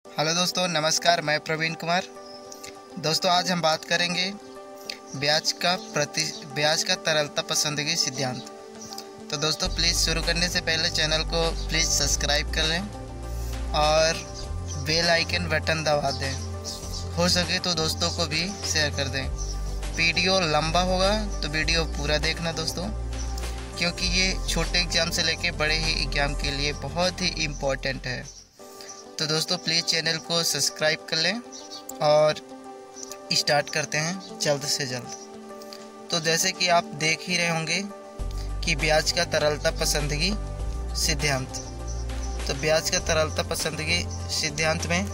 Hello दोस्तों, नमस्कार। मैं प्रवीण कुमार। दोस्तों, आज हम बात करेंगे ब्याज का तरलता पसंदगी सिद्धांत। तो दोस्तों, प्लीज़ शुरू करने से पहले चैनल को प्लीज़ सब्सक्राइब कर लें और बेल आइकन बटन दबा दें। हो सके तो दोस्तों को भी शेयर कर दें। वीडियो लंबा होगा तो वीडियो पूरा देखना दोस्तों, क्योंकि ये छोटे एग्ज़ाम से लेके बड़े ही एग्ज़ाम के लिए बहुत ही इम्पोर्टेंट है। तो दोस्तों, प्लीज़ चैनल को सब्सक्राइब कर लें और स्टार्ट करते हैं जल्द से जल्द। तो जैसे कि आप देख ही रहे होंगे कि ब्याज का तरलता पसंदगी सिद्धांत। तो ब्याज का तरलता पसंदगी सिद्धांत में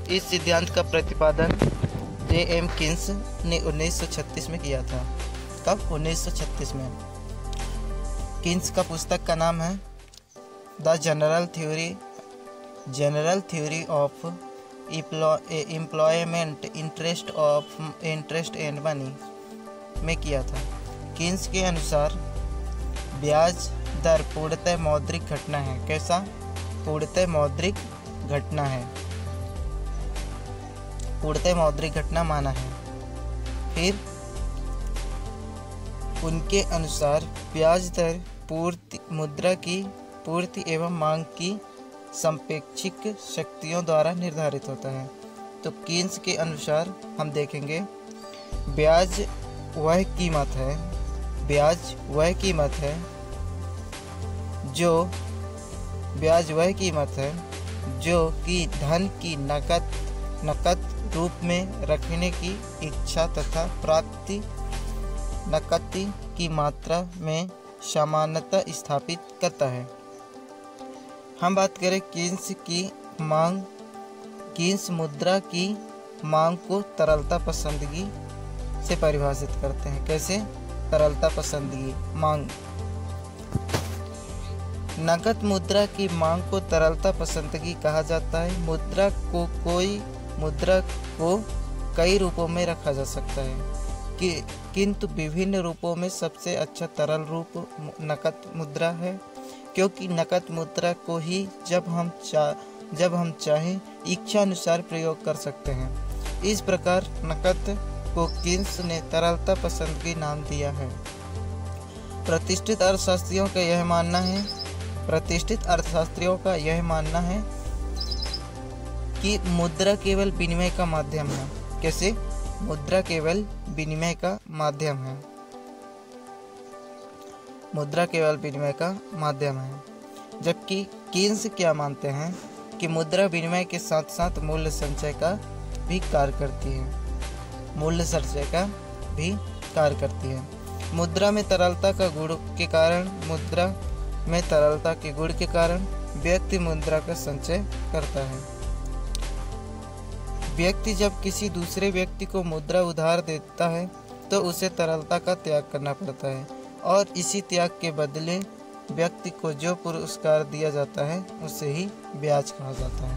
इस सिद्धांत का प्रतिपादन जे.एम. कीन्स ने 1936 में किया था। कब? 1936 में। कीन्स का पुस्तक का नाम है the general theory of employment interest and money में किया था। कीन्स के अनुसार ब्याज दर पूर्णतः मौद्रिक घटना है। कैसा? पूर्णतः मौद्रिक घटना है, पूर्णतः मौद्रिक घटना माना है। फिर उनके अनुसार ब्याज दर मुद्रा की पूर्ति एवं मांग की सापेक्षिक शक्तियों द्वारा निर्धारित होता है। तो कीन्स के अनुसार हम देखेंगे ब्याज वह कीमत है जो कि धन की नकद रूप में रखने की इच्छा तथा प्राप्ति नकदी की मात्रा में समानता स्थापित करता है। हम बात करें कीन्स मुद्रा की मांग को तरलता पसंदगी से परिभाषित करते हैं। कैसे? तरलता पसंदगी मांग। नकद मुद्रा की मांग को तरलता पसंदगी कहा जाता है। मुद्रा को कई रूपों में रखा जा सकता है, किंतु विभिन्न रूपों में सबसे अच्छा तरल रूप नकद मुद्रा है, क्योंकि नकद मुद्रा को ही जब हम चाहें इच्छा अनुसार प्रयोग कर सकते हैं। इस प्रकार नकद को कीन्स ने तरलता पसंदगी नाम दिया है। प्रतिष्ठित अर्थशास्त्रियों का यह मानना है कि मुद्रा केवल विनिमय का माध्यम है। कैसे? मुद्रा केवल विनिमय का माध्यम है। जबकि कीन्स क्या मानते हैं कि मुद्रा विनिमय के साथ साथ मूल्य संचय का भी कार्य करती है। मुद्रा में तरलता के गुण के कारण व्यक्ति मुद्रा का संचय करता है। व्यक्ति जब किसी दूसरे व्यक्ति को मुद्रा उधार देता है तो उसे तरलता का त्याग करना पड़ता है, और इसी त्याग के बदले व्यक्ति को जो पुरस्कार दिया जाता है उसे ही ब्याज कहा जाता है।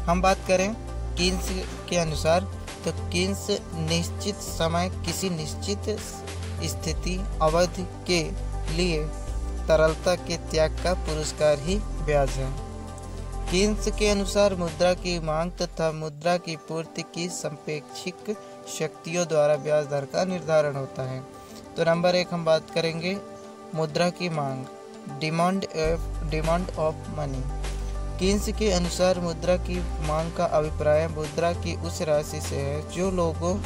हम बात करें कीन्स के अनुसार, तो कीन्स निश्चित समय किसी निश्चित स्थिति अवधि के लिए तरलता के त्याग का पुरस्कार ही ब्याज है। कीन्स के अनुसार मुद्रा की मांग तथा मुद्रा की पूर्ति की सापेक्षिक शक्तियों द्वारा ब्याज दर का निर्धारण होता है। तो नंबर 1 हम बात करेंगे मुद्रा की मांग, डिमांड ऑफ मनी। कीन्स के अनुसार मुद्रा की मांग का अभिप्राय मुद्रा की उस राशि से है जो लोगों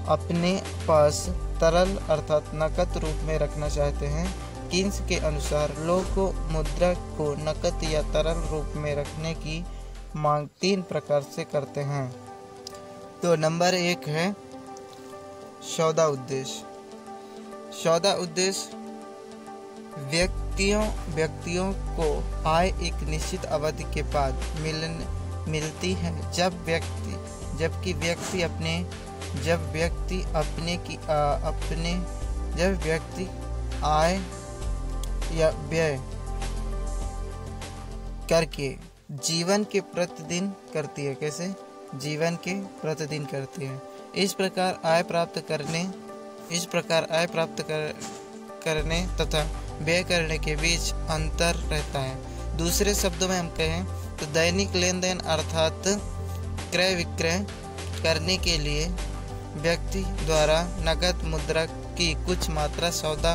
अपने पास तरल अर्थात नकद रूप में रखना चाहते हैं। कीन्स के अनुसार लोग मुद्रा को नकद या तरल रूप में रखने की मांग 3 प्रकार से करते हैं। तो नंबर 1 है सौदा उद्देश्य। सौदा उद्देश्य व्यक्तियों को आय एक निश्चित अवधि के बाद मिलती है जब व्यक्ति आय या व्यय करके जीवन के प्रतिदिन करती है। कैसे? जीवन के प्रतिदिन करती है। इस प्रकार आय प्राप्त करने तथा व्यय करने के बीच अंतर रहता है। दूसरे शब्दों में हम कहें तो दैनिक लेन देन अर्थात क्रय विक्रय करने के लिए व्यक्ति द्वारा नकद मुद्रा की कुछ मात्रा सौदा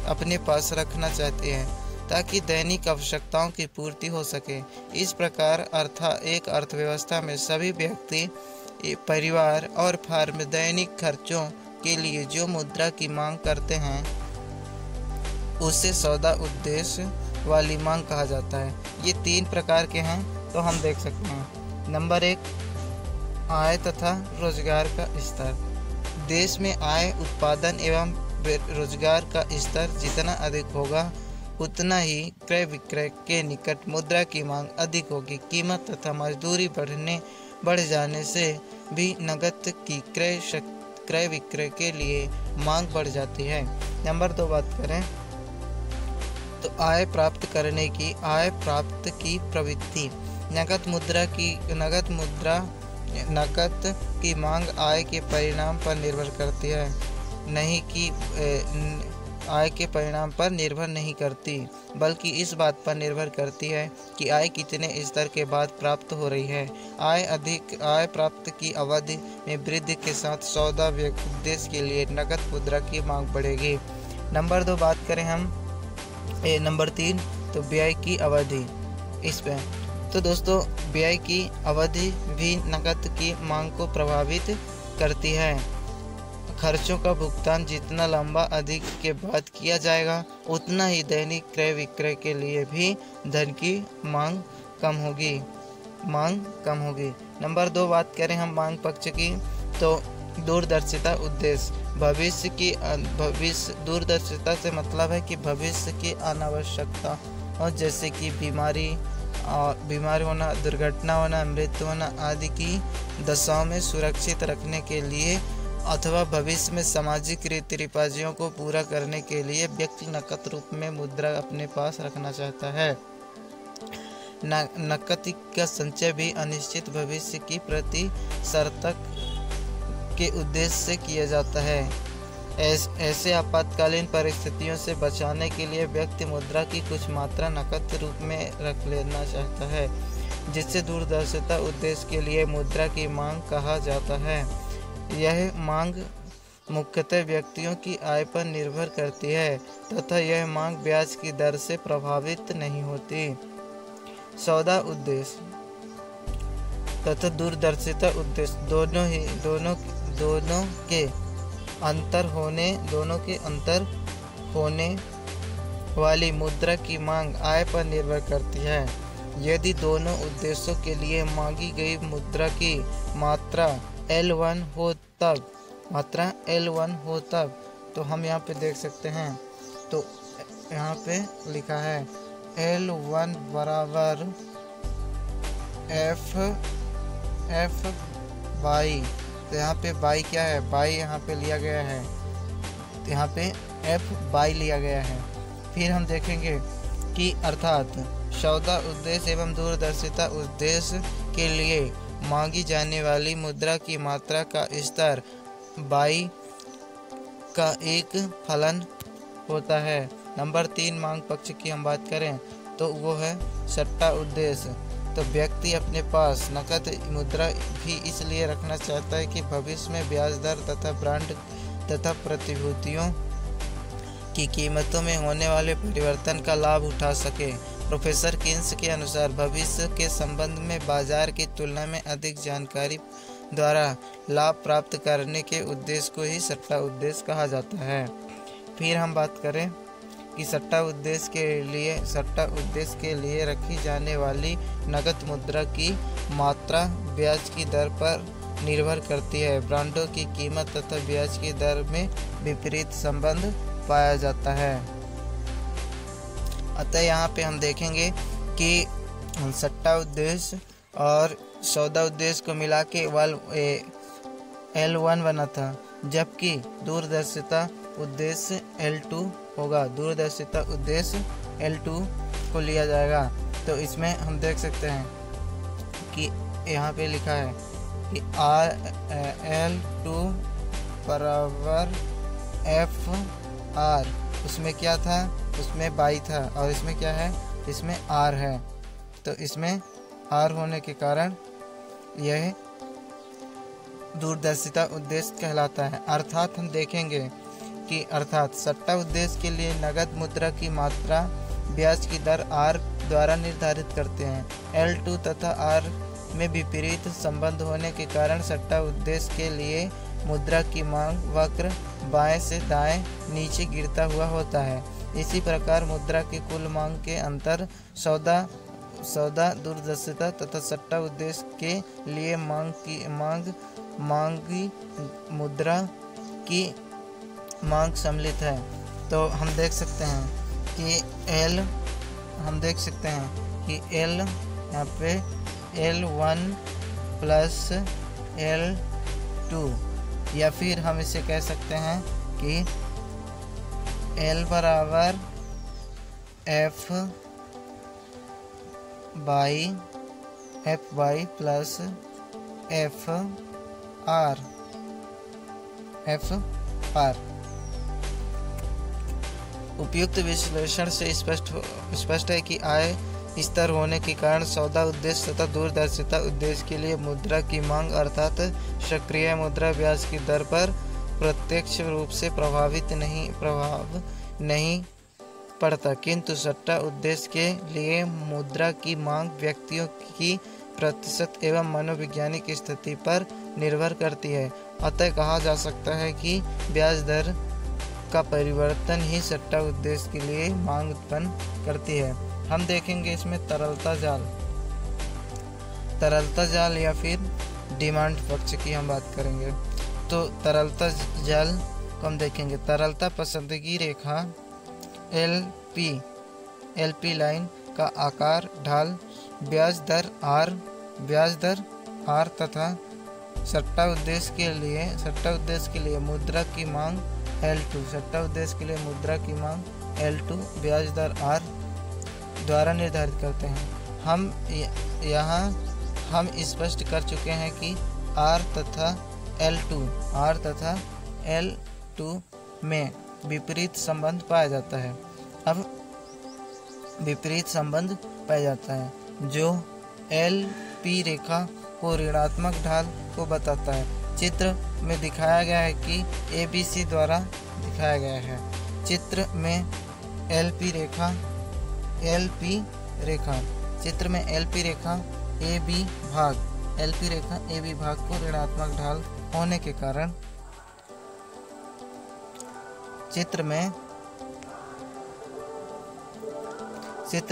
अपने पास रखना चाहते हैं ताकि दैनिक आवश्यकताओं की पूर्ति हो सके। इस प्रकार एक अर्थव्यवस्था में सभी व्यक्ति, परिवार और फर्म दैनिक खर्चों के लिए जो मुद्रा की मांग करते हैं उसे सौदा उद्देश्य वाली मांग कहा जाता है। ये 3 प्रकार के हैं, तो हम देख सकते हैं। नंबर 1, आय तथा रोजगार का स्तर। देश में आय, उत्पादन एवं रोजगार का स्तर जितना अधिक होगा उतना ही क्रय विक्रय के निकट मुद्रा की मांग अधिक होगी। कीमत तथा मजदूरी बढ़ जाने से भी नकद की क्रय विक्रय के लिए मांग बढ़ जाती है। नंबर 2 बात करें तो आय प्राप्त की प्रवृत्ति। नकद की मांग आय के परिणाम पर निर्भर करती है, आय के परिणाम पर निर्भर नहीं करती, बल्कि इस बात पर निर्भर करती है कि आय कितने स्तर के बाद प्राप्त हो रही है। आय प्राप्त की अवधि में वृद्धि के साथ सौदा उद्देश्य के लिए नकद मुद्रा की मांग बढ़ेगी। नंबर 2 बात करें हम नंबर 3 तो व्यय की अवधि। इस पे तो दोस्तों व्यय की अवधि भी नकद की मांग को प्रभावित करती है। खर्चों का भुगतान जितना लंबा अधिक के बाद किया जाएगा उतना ही दैनिक क्रय विक्रय के लिए भी धन की मांग कम होगी। नंबर 2 बात करें हम मांग पक्ष की तो दूरदर्शिता उद्देश्य। दूरदर्शिता से मतलब है कि भविष्य की अनावश्यकता और जैसे कि बीमारी होना, दुर्घटना होना, मृत्यु होना आदि की दशाओं में सुरक्षित रखने के लिए अथवा भविष्य में सामाजिक रीति रिवाजों को पूरा करने के लिए व्यक्ति नकद रूप में मुद्रा अपने पास रखना चाहता है। नकद का संचय भी अनिश्चित भविष्य की प्रतिसर्तक के उद्देश्य से किया जाता है। ऐसे आपातकालीन परिस्थितियों से बचाने के लिए व्यक्ति मुद्रा की कुछ मात्रा नकद रूप में रख लेना चाहता है, जिससे दूरदर्शिता उद्देश्य के लिए मुद्रा की मांग कहा जाता है। यह मांग मुख्यतः व्यक्तियों की आय पर निर्भर करती है तथा यह मांग ब्याज की दर से प्रभावित नहीं होती। सौदा उद्देश्य तथा दूरदर्शिता उद्देश्य दोनों के अंतर होने वाली मुद्रा की मांग आय पर निर्भर करती है। यदि दोनों उद्देश्यों के लिए मांगी गई मुद्रा की मात्रा L1 हो तब तो हम यहाँ पे देख सकते हैं। तो यहाँ पे लिखा है L1 बराबर F बाई। तो यहाँ पे बाई क्या है, बाई यहाँ पे लिया गया है, तो यहाँ पे F बाई लिया गया है। फिर हम देखेंगे कि अर्थात सौदा उद्देश्य एवं दूरदर्शिता उद्देश्य के लिए मांगी जाने वाली मुद्रा की मात्रा का स्तर बाई का एक फलन होता है। नंबर 3 मांग पक्ष की हम बात करें तो वो है सट्टा उद्देश्य। तो व्यक्ति अपने पास नकद मुद्रा भी इसलिए रखना चाहता है कि भविष्य में ब्याज दर तथा ब्रांड तथा प्रतिभूतियों की कीमतों में होने वाले परिवर्तन का लाभ उठा सके। प्रोफेसर किन्स के अनुसार भविष्य के संबंध में बाजार की तुलना में अधिक जानकारी द्वारा लाभ प्राप्त करने के उद्देश्य को ही सट्टा उद्देश्य कहा जाता है। फिर हम बात करें कि सट्टा उद्देश्य के लिए रखी जाने वाली नकद मुद्रा की मात्रा ब्याज की दर पर निर्भर करती है। ब्रांडों की कीमत तथा ब्याज की दर में विपरीत संबंध पाया जाता है। अतः यहाँ पे हम देखेंगे कि सट्टा उद्देश्य और सौदा उद्देश्य को मिला के L1 बना था, जबकि दूरदर्शिता उद्देश्य L2 होगा। दूरदर्शिता उद्देश्य L2 को लिया जाएगा। तो इसमें हम देख सकते हैं कि यहाँ पे लिखा है कि L2 बराबर FR। उसमें क्या था, उसमें बाई था और इसमें क्या है इसमें आर है, तो इसमें आर होने के कारण यह दूरदर्शिता उद्देश्य कहलाता है। अर्थात हम देखेंगे कि अर्थात सट्टा उद्देश्य के लिए नगद मुद्रा की मात्रा ब्याज की दर आर द्वारा निर्धारित करते हैं। L2 तथा आर में विपरीत संबंध होने के कारण सट्टा उद्देश्य के लिए मुद्रा की मांग वक्र बाएं से दाएं नीचे गिरता हुआ होता है। इसी प्रकार मुद्रा की कुल मांग के अंतर सौदा दूरदर्शिता तथा सट्टा उद्देश्य के लिए मांगी मुद्रा की मांग सम्मिलित है। तो हम देख सकते हैं कि L यहाँ पे L1 प्लस L2, या फिर हम इसे कह सकते हैं कि L बराबर F by plus F R. उपयुक्त विश्लेषण से स्पष्ट है कि आय स्तर होने के कारण सौदा उद्देश्य तथा दूरदर्शिता उद्देश्य के लिए मुद्रा की मांग अर्थात सक्रिय मुद्रा ब्याज की दर पर प्रत्यक्ष रूप से प्रभाव नहीं पड़ता, किंतु सट्टा उद्देश्य के लिए मुद्रा की मांग व्यक्तियों की प्रतिशत एवं मनोवैज्ञानिक स्थिति पर निर्भर करती है। अतः कहा जा सकता है कि ब्याज दर का परिवर्तन ही सट्टा उद्देश्य के लिए मांग उत्पन्न करती है। हम देखेंगे इसमें तरलता जाल या फिर डिमांड पक्ष की हम बात करेंगे। तो तरलता जाल को हम देखेंगे। तरलता पसंदगी रेखा LP लाइन का आकार ढाल ब्याज दर R तथा सट्टा उद्देश्य के लिए मुद्रा की मांग L2 ब्याज दर R द्वारा निर्धारित करते हैं। हम स्पष्ट कर चुके हैं कि R तथा L2 में विपरीत संबंध पाया जाता है। अब विपरीत संबंध पाया जाता है जो LP रेखा को ऋणात्मक ढाल को बताता है। चित्र में दिखाया गया है कि ABC द्वारा दिखाया गया है। चित्र में LP रेखा AB भाग को ऋणात्मक ढाल होने के कारण चित्र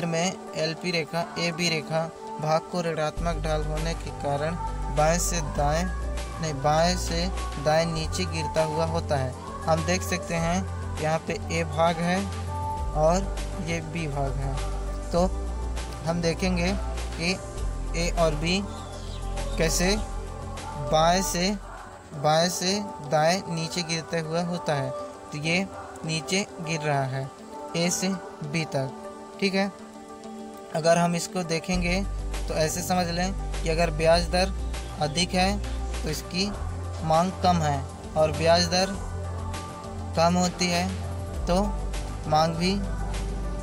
में LP रेखा AB रेखा भाग को ऋणात्मक ढाल होने के कारण बाएं से दाएं नीचे गिरता हुआ होता है। हम देख सकते हैं यहाँ पे A भाग है और ये B भाग है। तो हम देखेंगे कि A और B कैसे बाएं से दाएं नीचे गिरते हुआ होता है। तो ये नीचे गिर रहा है A से B तक, ठीक है। अगर हम इसको देखेंगे तो ऐसे समझ लें कि अगर ब्याज दर अधिक है तो इसकी मांग कम है, और ब्याज दर कम होती है तो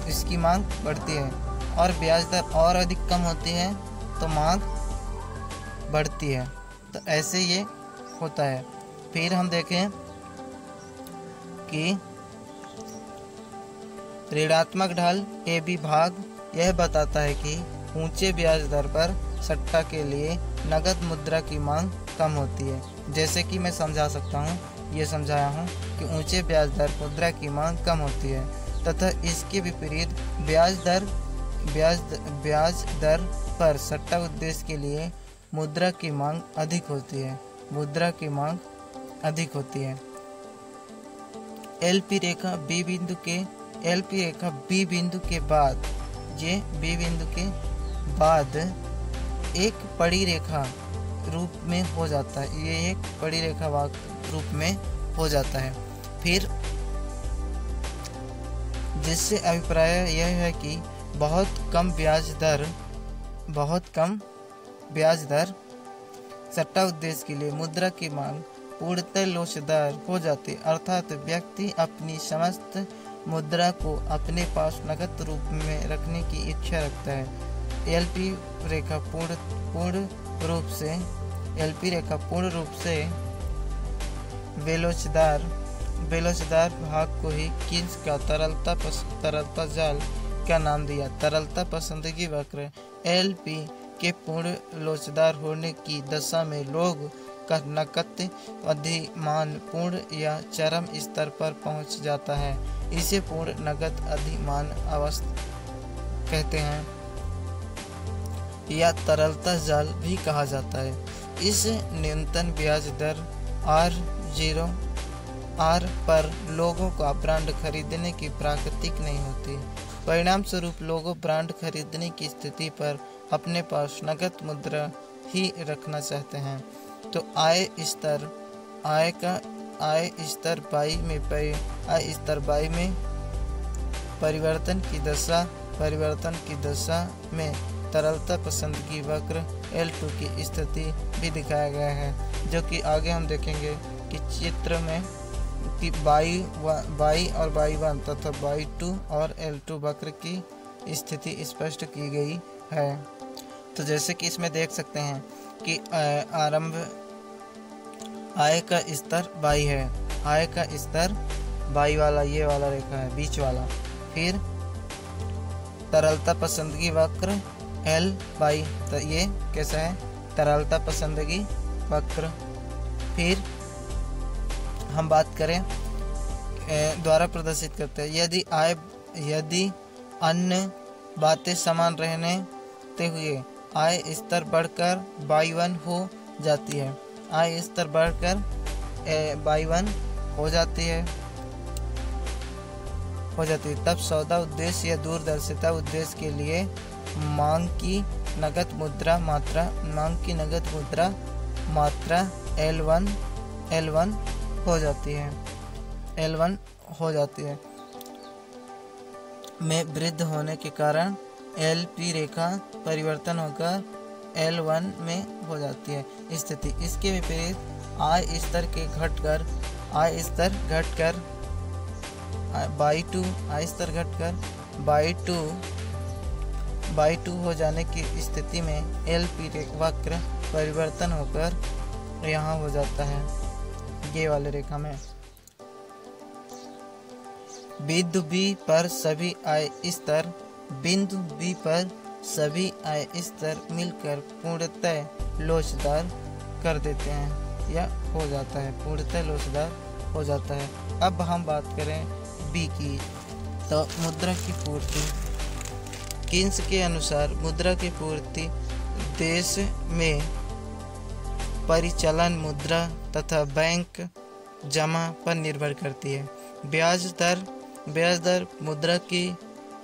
इसकी मांग बढ़ती है, और ब्याज दर और अधिक कम होती है तो मांग बढ़ती है। तो ऐसे ये होता है। फिर हम देखें कि ऋणात्मक ढाल AB भाग यह बताता है कि ऊंचे ब्याज दर पर सट्टा के लिए नगद मुद्रा की मांग कम होती है। जैसे कि मैं समझाया हूँ कि ऊंचे ब्याज दर मुद्रा की मांग कम होती है, तथा इसके विपरीत ब्याज दर पर सट्टा उद्देश्य के लिए मुद्रा की मांग अधिक होती है। LP रेखा B बिंदु के बाद एक पड़ी रेखा रूप में हो जाता है। ये एक पड़ी रेखा रूप में हो जाता है। फिर जिससे अभिप्राय यह है कि बहुत कम ब्याज दर सट्टा उद्देश्य के लिए मुद्रा की मांग पूर्णतः लोचदार हो जाती है, अर्थात व्यक्ति अपनी समस्त मुद्रा को अपने पास नकद रूप में रखने की इच्छा रखता है। एलपी रेखा पूर्ण रूप से बेलोचदार भाग को ही कीन्स का तरलता जाल का नाम दिया। तरलता पसंदगी वक्र एलपी के पूर्ण लोचदार होने की दशा में लोग का नकद अधिमान पूर्ण या चरम स्तर पर पहुंच जाता है। इसे पूर्ण नकद अधिमान अवस्था कहते हैं या तरलता जाल भी कहा जाता है। इस न्यूनतम ब्याज दर R पर लोगों का ब्रांड खरीदने की प्राकृतिक नहीं होती। परिणाम स्वरूप लोगों ब्रांड खरीदने की स्थिति पर अपने पास नकद मुद्रा ही रखना चाहते हैं। तो आय स्तर 22 में परिवर्तन की दशा में तरलता पसंदगी वक्र L2 की स्थिति भी दिखाया गया है, जो कि आगे हम देखेंगे कि चित्र में कि बाई और Y1 तथा Y2 और L2 वक्र की स्थिति स्पष्ट की गई है। तो जैसे कि इसमें देख सकते हैं कि आरंभ आय का स्तर Y है, आय का स्तर Y वाला ये वाला रेखा है बीच वाला। फिर तरलता पसंदगी वक्र L/Y, तो ये कैसा है तरलता पसंदगी वक्र। फिर हम बात करें द्वारा प्रदर्शित करते हैं यदि अन्य बातें समान रहने ते हुए आय स्तर बढ़कर Y1 हो जाती है, आय स्तर बढ़कर Y1 हो जाती है, तब सौदा उद्देश्य या दूरदर्शिता उद्देश्य के लिए मांग की नगद मुद्रा मात्रा L1 हो जाती है में वृद्धि होने के कारण LP रेखा परिवर्तन होकर L1 में हो जाती है स्थिति। इसके विपरीत आय स्तर घटकर Y2 हो जाने की स्थिति में LP वक्र परिवर्तन होकर यहाँ हो जाता है ये वाले रेखा में। बिंदु B पर सभी आय स्तर मिलकर पूर्णतः लोचदार कर देते हैं या हो जाता है, पूर्णतः लोचदार हो जाता है। अब हम बात करें B की, तो मुद्रा की पूर्ति। कीन्स के अनुसार मुद्रा की पूर्ति देश में परिचालन मुद्रा तथा बैंक जमा पर निर्भर करती है। ब्याज दर मुद्रा की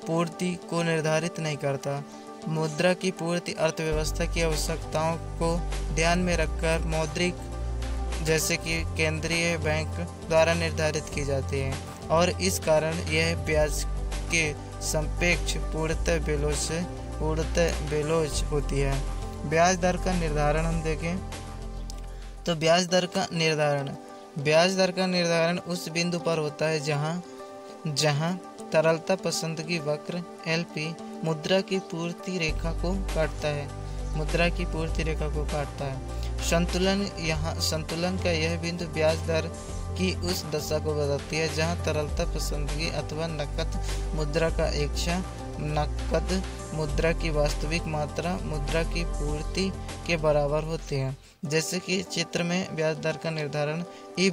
पूर्ति को निर्धारित नहीं करता। मुद्रा की पूर्ति अर्थव्यवस्था की आवश्यकताओं को ध्यान में रखकर मौद्रिक जैसे कि केंद्रीय बैंक द्वारा निर्धारित की जाती है और इस कारण यह ब्याज के सापेक्ष पूर्णतः बेलोच होती है। ब्याज दर का निर्धारण हम देखें तो ब्याज दर का निर्धारण उस बिंदु पर होता है जहां तरलता पसंदगी वक्र LP मुद्रा की पूर्ति रेखा को काटता है। संतुलन का यह बिंदु ब्याज दर की उस दशा को बताती है जहां तरलता पसंदगी अथवा नकद मुद्रा का इच्छा नकद मुद्रा की वास्तविक मात्रा मुद्रा की पूर्ति के बराबर होती है। जैसे कि चित्र में ब्याज दर का निर्धारण ई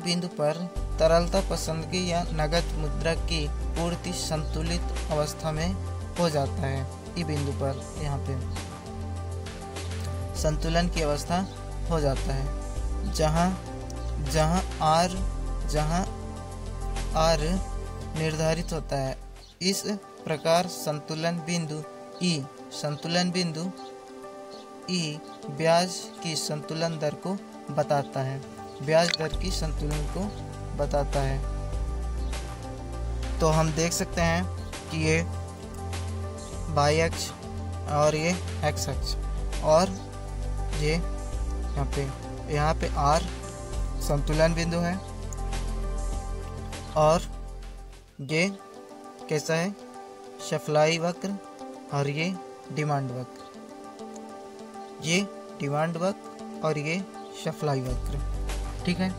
बिंदु पर तरलता पसंदगी या नकद मुद्रा की पूर्ति संतुलित अवस्था में हो जाता है। ई बिंदु पर यहाँ पे संतुलन की अवस्था हो जाता है जहाँ R निर्धारित होता है। इस प्रकार संतुलन बिंदु E ब्याज की संतुलन दर को बताता है, ब्याज दर की संतुलन को बताता है। तो हम देख सकते हैं कि ये y अक्ष और ये x अक्ष और ये यहाँ पे यहाँ पे R संतुलन बिंदु है और ये कैसा है, सप्लाई वक्र, और ये डिमांड वक्र, ये डिमांड वक्र और ये सप्लाई वक्र। ठीक है।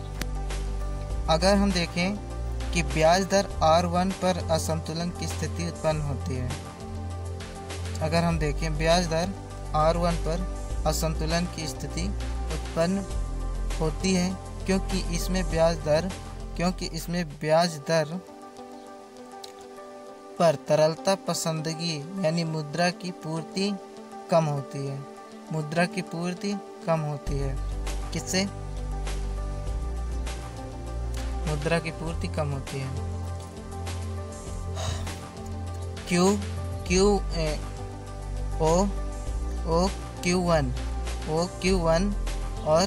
अगर हम देखें कि ब्याज दर R1 पर असंतुलन की स्थिति उत्पन्न होती है, अगर हम देखें ब्याज दर R1 पर असंतुलन की स्थिति उत्पन्न होती है क्योंकि इसमें ब्याज दर पर तरलता पसंदगी यानी मुद्रा की पूर्ति कम होती है। मुद्रा की पूर्ति कम होती है। किससे? मुद्रा की पूर्ति कम होती है। OQ1 और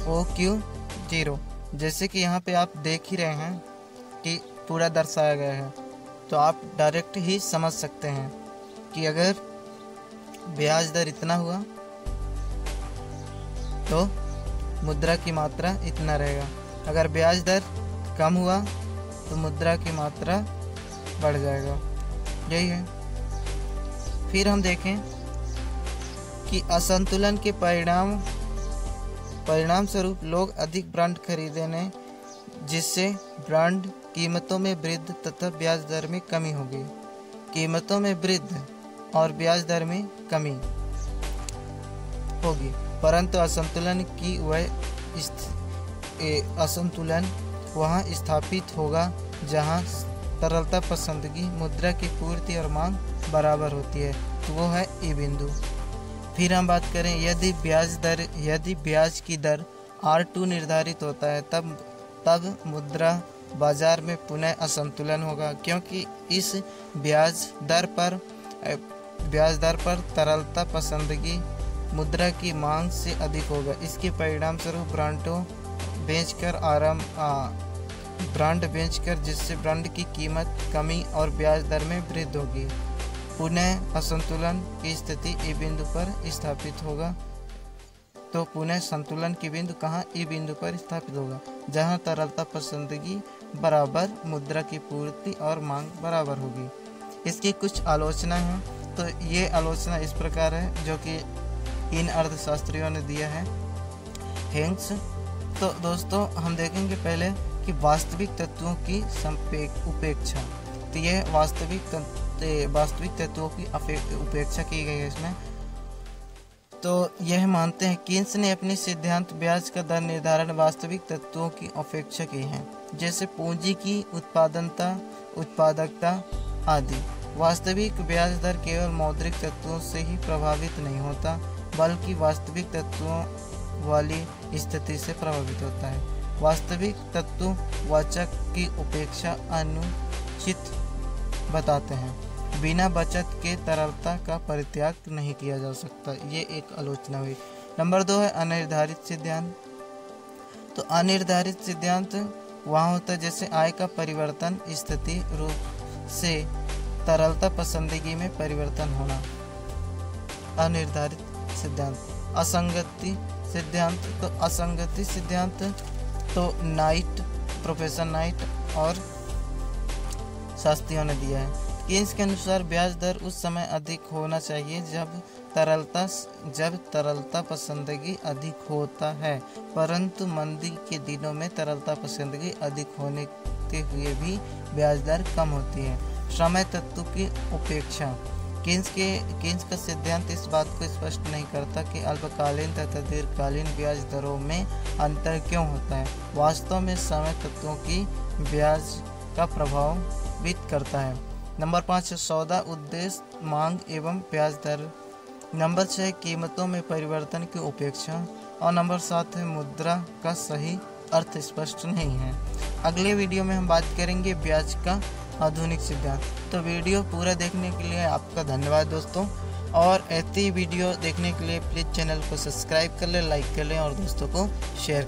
OQ0, जैसे कि यहाँ पे आप देख ही रहे हैं कि पूरा दर्शाया गया है, तो आप डायरेक्ट ही समझ सकते हैं कि अगर ब्याज दर इतना हुआ तो मुद्रा की मात्रा इतना रहेगा, अगर ब्याज दर कम हुआ तो मुद्रा की मात्रा बढ़ जाएगा। यही है। फिर हम देखें कि असंतुलन के परिणाम स्वरूप लोग अधिक ब्रांड खरीदेंगे, जिससे ब्रांड कीमतों में वृद्धि तथा ब्याज दर में कमी होगी। कीमतों में वृद्धि और ब्याज दर में कमी होगी, परंतु असंतुलन वहाँ स्थापित होगा जहाँ तरलता पसंदगी, मुद्रा की पूर्ति और मांग बराबर होती है, तो वो है ई बिंदु। फिर हम बात करें यदि ब्याज की दर R2 निर्धारित होता है तब मुद्रा बाजार में पुनः असंतुलन होगा, क्योंकि इस ब्याज दर पर तरलता पसंदगी मुद्रा की मांग से अधिक होगा। इसके परिणाम स्वरूप ब्रांड बेचकर जिससे ब्रांड की कीमत कमी और ब्याज दर में वृद्धि होगी। पुनः असंतुलन की स्थिति ई बिंदु पर स्थापित होगा। तो पुनः संतुलन की बिंदु कहाँ? ई बिंदु पर स्थापित होगा, जहाँ तरलता पसंदगी बराबर, मुद्रा की पूर्ति और मांग बराबर होगी। इसकी कुछ आलोचना है, तो ये आलोचना इस प्रकार है जो कि इन अर्थशास्त्रियों ने दिया है, हेंग्स। तो दोस्तों हम देखेंगे पहले कि वास्तविक तत्वों की उपेक्षा। तो यह वास्तविक तत्वों की उपेक्षा की गई है इसमें। तो यह मानते हैं कीन्स ने अपनी सिद्धांत ब्याज का दर निर्धारण वास्तविक तत्वों की उपेक्षा की है, जैसे पूंजी की उत्पादकता आदि। वास्तविक ब्याज दर केवल मौद्रिक तत्वों से ही प्रभावित नहीं होता, बल्कि वास्तविक तत्वों वाली स्थिति से प्रभावित होता है। वास्तविक तत्ववाचक की उपेक्षा अनुचित बताते हैं। बिना बचत के तरलता का परित्याग नहीं किया जा सकता, ये एक आलोचना हुई। नंबर 2 है अनिर्धारित सिद्धांत। तो अनिर्धारित सिद्धांत वहाँ होता है जैसे आय का परिवर्तन, स्थिति रूप से तरलता पसंदगी में परिवर्तन होना। अनिर्धारित सिद्धांत। असंगति सिद्धांत। तो असंगति सिद्धांत तो प्रोफेसर नाइट और शास्त्रियों ने दिया है। कीन्स के अनुसार ब्याज दर उस समय अधिक होना चाहिए जब तरलता पसंदगी अधिक होता है, परंतु मंदी के दिनों में तरलता पसंदगी अधिक होने के हुए भी ब्याज दर कम होती है। समय तत्व की उपेक्षा। कीन्स का सिद्धांत इस बात को स्पष्ट नहीं करता कि अल्पकालीन तथा दीर्घकालीन ब्याज दरों में अंतर क्यों होता है। वास्तव में समय तत्वों की ब्याज का प्रभावित करता है। नंबर 5 सौदा उद्देश्य, मांग एवं ब्याज दर। नंबर 6 कीमतों में परिवर्तन की उपेक्षा। और नंबर 7 है मुद्रा का सही अर्थ स्पष्ट नहीं है। अगले वीडियो में हम बात करेंगे ब्याज का आधुनिक सिद्धांत। तो वीडियो पूरा देखने के लिए आपका धन्यवाद दोस्तों, और ऐसी वीडियो देखने के लिए प्लीज़ चैनल को सब्सक्राइब कर लें, लाइक कर लें और दोस्तों को शेयर